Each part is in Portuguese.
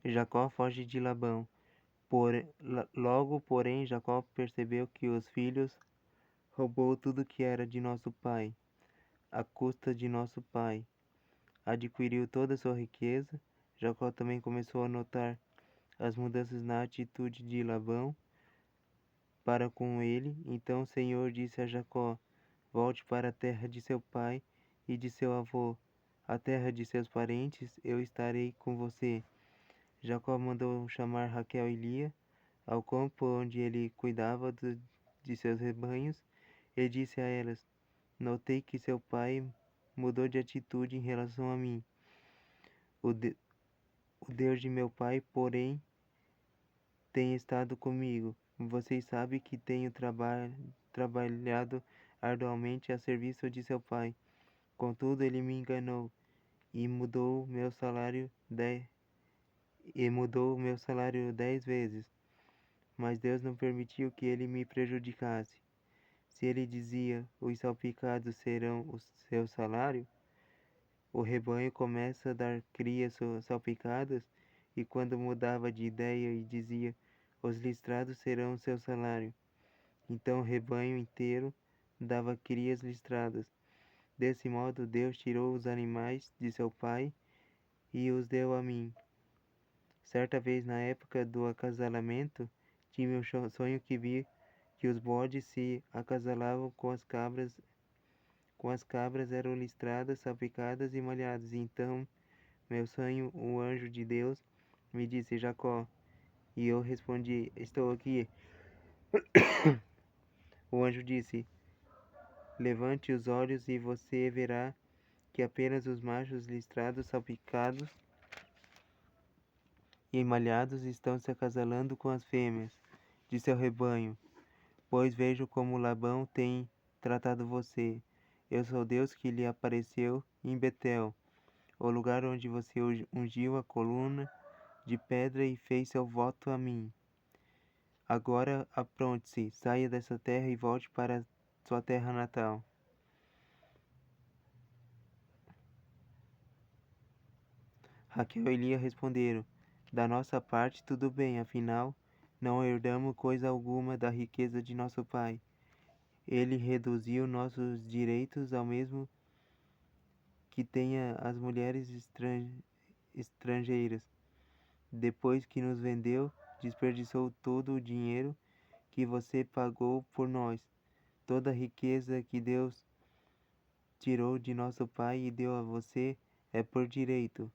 Jacó foge de Labão. Logo, porém, Jacó percebeu que os filhos roubou tudo que era de nosso pai, à custa de nosso pai. Adquiriu toda a sua riqueza. Jacó também começou a notar as mudanças na atitude de Labão para com ele. Então o Senhor disse a Jacó: volte para a terra de seu pai e de seu avô, a terra de seus parentes, eu estarei com você. Jacó mandou chamar Raquel e Lia ao campo onde ele cuidava de seus rebanhos e disse a elas: notei que seu pai mudou de atitude em relação a mim. O, de, o Deus de meu pai, porém, tem estado comigo. Vocês sabem que tenho trabalhado arduamente a serviço de seu pai. Contudo, ele me enganou e mudou meu salário 10 vezes. Mas Deus não permitiu que ele me prejudicasse. Se ele dizia: os salpicados serão o seu salário, o rebanho começa a dar crias salpicadas, e quando mudava de ideia e dizia: os listrados serão o seu salário, então o rebanho inteiro dava crias listradas. Desse modo, Deus tirou os animais de seu pai e os deu a mim. Certa vez, na época do acasalamento, tive um sonho que vi que os bodes se acasalavam com as cabras eram listradas, salpicadas e malhadas. Então, meu sonho, o anjo de Deus me disse: Jacó. E eu respondi: estou aqui. O anjo disse: levante os olhos e você verá que apenas os machos listrados, salpicados e malhados estão se acasalando com as fêmeas de seu rebanho, pois vejo como Labão tem tratado você. Eu sou Deus que lhe apareceu em Betel, o lugar onde você ungiu a coluna de pedra e fez seu voto a mim. Agora apronte-se, saia dessa terra e volte para sua terra natal. Raquel e Lia responderam: da nossa parte tudo bem, afinal não herdamos coisa alguma da riqueza de nosso pai. Ele reduziu nossos direitos ao mesmo que tenha as mulheres estrangeiras. Depois que nos vendeu, desperdiçou todo o dinheiro que você pagou por nós. Toda a riqueza que Deus tirou de nosso pai e deu a você é por direito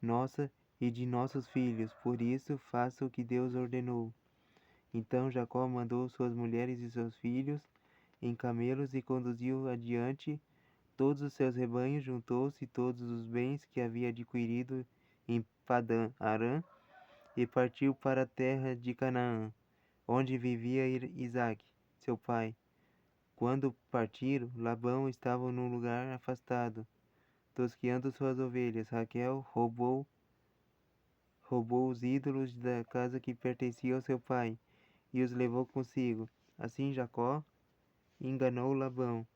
nossa e de nossos filhos. Por isso, faça o que Deus ordenou. Então Jacó mandou suas mulheres e seus filhos em camelos e conduziu adiante todos os seus rebanhos, juntou-se todos os bens que havia adquirido em Padã Arã e partiu para a terra de Canaã, onde vivia Isaque, seu pai. Quando partiram, Labão estava num lugar afastado, tosqueando suas ovelhas. Raquel roubou os ídolos da casa que pertencia ao seu pai e os levou consigo. Assim Jacó enganou Labão,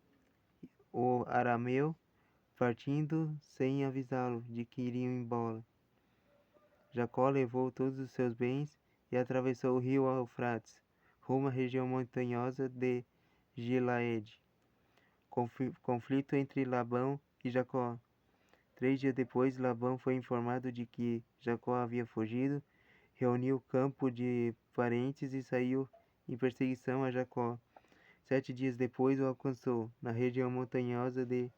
o arameu, partindo sem avisá-lo de que iriam embora. Jacó levou todos os seus bens e atravessou o rio Eufrates, rumo à região montanhosa de Gileade. Conflito entre Labão e Jacó. 3 dias depois, Labão foi informado de que Jacó havia fugido, reuniu o campo de parentes e saiu em perseguição a Jacó. 7 dias depois o alcançou, na região montanhosa de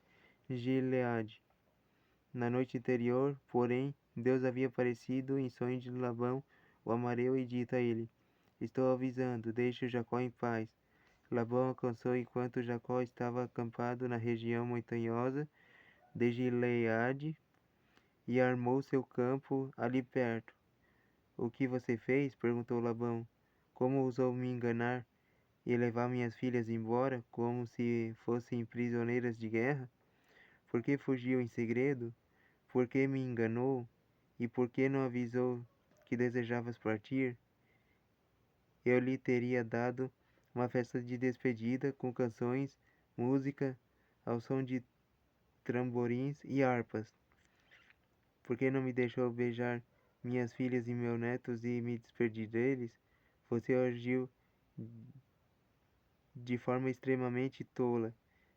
Gileade. Na noite anterior, porém, Deus havia aparecido em sonho de Labão, o amareu, e dito a ele: estou avisando, deixe Jacó em paz. Labão alcançou enquanto Jacó estava acampado na região montanhosa de Gileade e armou seu campo ali perto. O que você fez? Perguntou Labão. Como ousou me enganar e levar minhas filhas embora, como se fossem prisioneiras de guerra? Por que fugiu em segredo? Por que me enganou? E por que não avisou que desejavas partir? Eu lhe teria dado uma festa de despedida com canções, música, ao som de tamborins e harpas. Por que não me deixou beijar minhas filhas e meus netos e me despedir deles, você agiu de forma extremamente tola.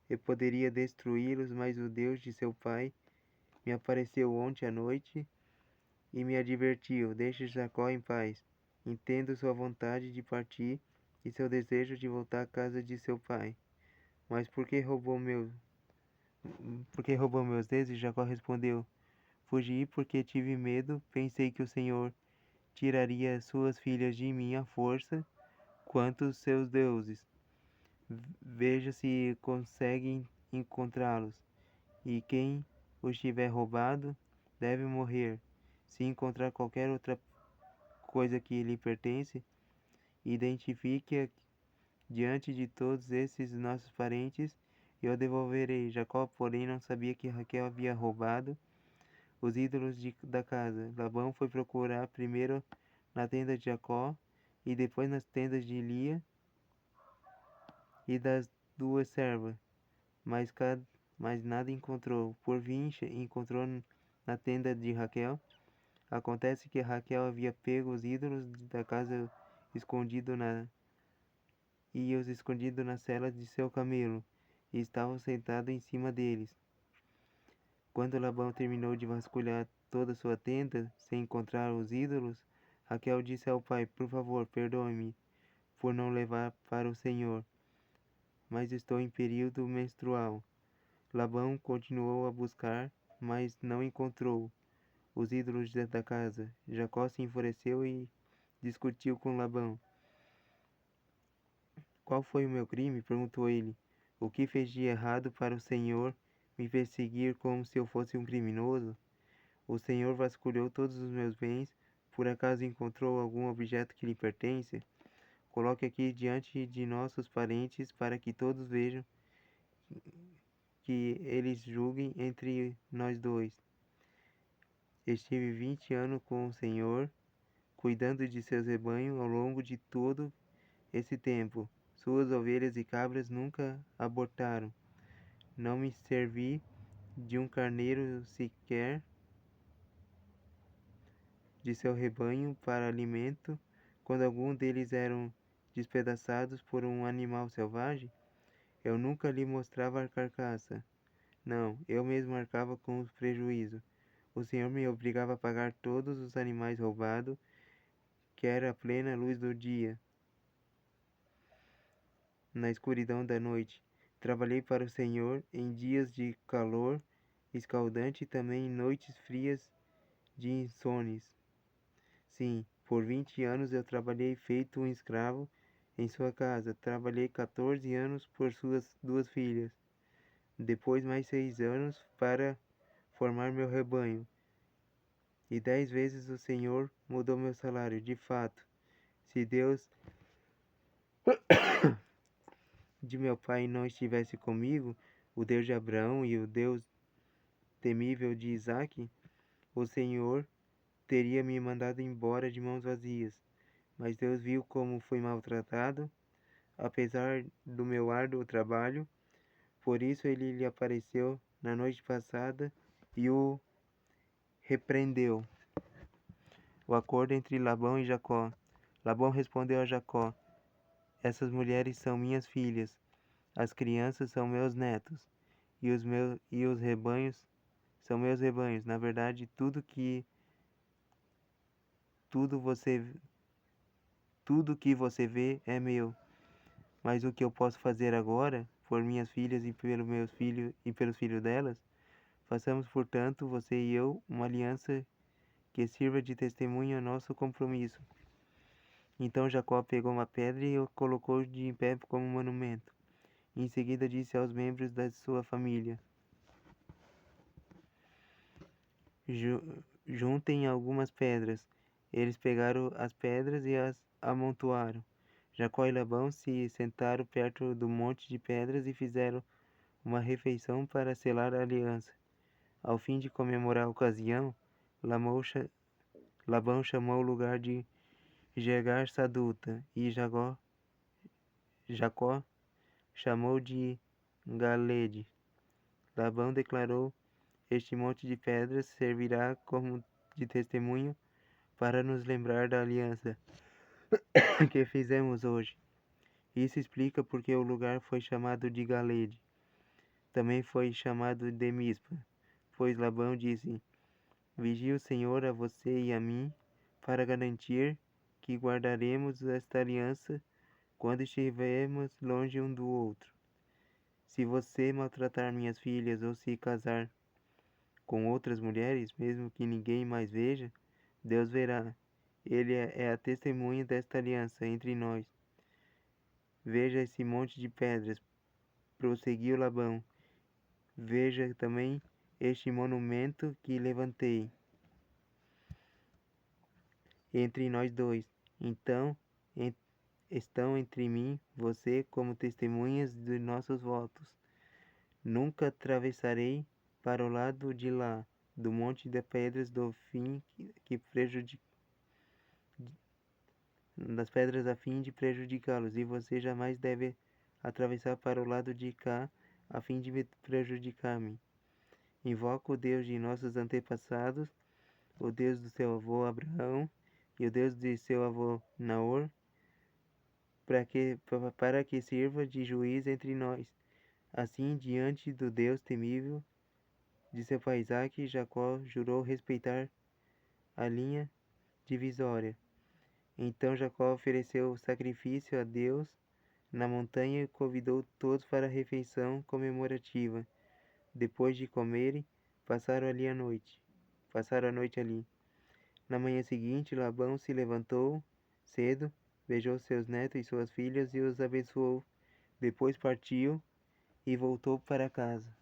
Eu poderia destruí-los, mas o Deus de seu pai me apareceu ontem à noite e me advertiu: deixe Jacó em paz. Entendo sua vontade de partir e seu desejo de voltar à casa de seu pai. Mas por que roubou meus dedos? E Jacó respondeu: fugi porque tive medo, pensei que o Senhor tiraria suas filhas de mim à força, quanto seus deuses. Veja se conseguem encontrá-los. E quem os tiver roubado deve morrer. Se encontrar qualquer outra coisa que lhe pertence, identifique-a diante de todos esses nossos parentes e eu devolverei. Jacó, porém, não sabia que Raquel havia roubado os ídolos da casa. Labão foi procurar primeiro na tenda de Jacó e depois nas tendas de Lia e das duas servas, mas, mas nada encontrou. Por fim, encontrou na tenda de Raquel. Acontece que Raquel havia pego os ídolos da casa escondido na e os escondido nas celas de seu camelo, e estavam sentados em cima deles. Quando Labão terminou de vasculhar toda sua tenda, sem encontrar os ídolos, Raquel disse ao pai: por favor, perdoe-me por não levar para o Senhor, mas estou em período menstrual. Labão continuou a buscar, mas não encontrou os ídolos da casa. Jacó se enfureceu e discutiu com Labão. Qual foi o meu crime? Perguntou ele. O que fez de errado para o Senhor me perseguir como se eu fosse um criminoso? O Senhor vasculhou todos os meus bens. Por acaso encontrou algum objeto que lhe pertence? Coloque aqui diante de nossos parentes para que todos vejam, que eles julguem entre nós dois. Estive 20 anos com o Senhor, cuidando de seus rebanhos ao longo de todo esse tempo. Suas ovelhas e cabras nunca abortaram. Não me servi de um carneiro sequer de seu rebanho para alimento, quando algum deles eram despedaçados por um animal selvagem. Eu nunca lhe mostrava a carcaça. Não, eu mesmo arcava com os prejuízos. O Senhor me obrigava a pagar todos os animais roubados, que era a plena luz do dia, na escuridão da noite. Trabalhei para o Senhor em dias de calor escaldante e também em noites frias de insônias. Sim, por 20 anos eu trabalhei feito um escravo em sua casa. Trabalhei 14 anos por suas duas filhas. Depois mais 6 anos para formar meu rebanho. E 10 vezes o Senhor mudou meu salário. De fato, se Deus de meu pai não estivesse comigo, o Deus de Abraão e o Deus temível de Isaque, o Senhor teria me mandado embora de mãos vazias. Mas Deus viu como fui maltratado, apesar do meu árduo trabalho. Por isso ele lhe apareceu na noite passada e o repreendeu. O acordo entre Labão e Jacó. Labão respondeu a Jacó: essas mulheres são minhas filhas, as crianças são meus netos, e os rebanhos são meus rebanhos. Na verdade, tudo você tudo que você vê é meu. Mas o que eu posso fazer agora, por minhas filhas e pelos meus filhos e pelos filhos delas? Façamos, portanto, você e eu, uma aliança que sirva de testemunho ao nosso compromisso. Então Jacó pegou uma pedra e o colocou de pé como monumento. Em seguida disse aos membros da sua família: Juntem algumas pedras. Eles pegaram as pedras e as amontoaram. Jacó e Labão se sentaram perto do monte de pedras e fizeram uma refeição para selar a aliança. Ao fim de comemorar a ocasião, Labão chamou o lugar de Jegar Saduta e Jacó chamou de Galede. Labão declarou: este monte de pedras servirá como de testemunho para nos lembrar da aliança que fizemos hoje. Isso explica porque o lugar foi chamado de Galede. Também foi chamado de Mispa, pois Labão disse: Vigie o Senhor a você e a mim, para garantir que guardaremos esta aliança quando estivermos longe um do outro. Se você maltratar minhas filhas ou se casar com outras mulheres, mesmo que ninguém mais veja, Deus verá. Ele é a testemunha desta aliança entre nós. Veja esse monte de pedras, prosseguiu Labão. Veja também este monumento que levantei entre nós dois. Então, estão entre mim, você, como testemunhas de nossos votos. Nunca atravessarei para o lado de lá, do monte de pedras do fim das pedras a fim de prejudicá-los, e você jamais deve atravessar para o lado de cá, a fim de me prejudicar-me. Invoco o Deus de nossos antepassados, o Deus do seu avô Abraão e o Deus de seu avô Naor, para que sirva de juiz entre nós. Assim, diante do Deus temível de seu pai Isaque, Jacó jurou respeitar a linha divisória. Então Jacó ofereceu sacrifício a Deus na montanha e convidou todos para a refeição comemorativa. Depois de comerem, passaram a noite ali. Na manhã seguinte, Labão se levantou cedo, beijou seus netos e suas filhas e os abençoou. Depois partiu e voltou para casa.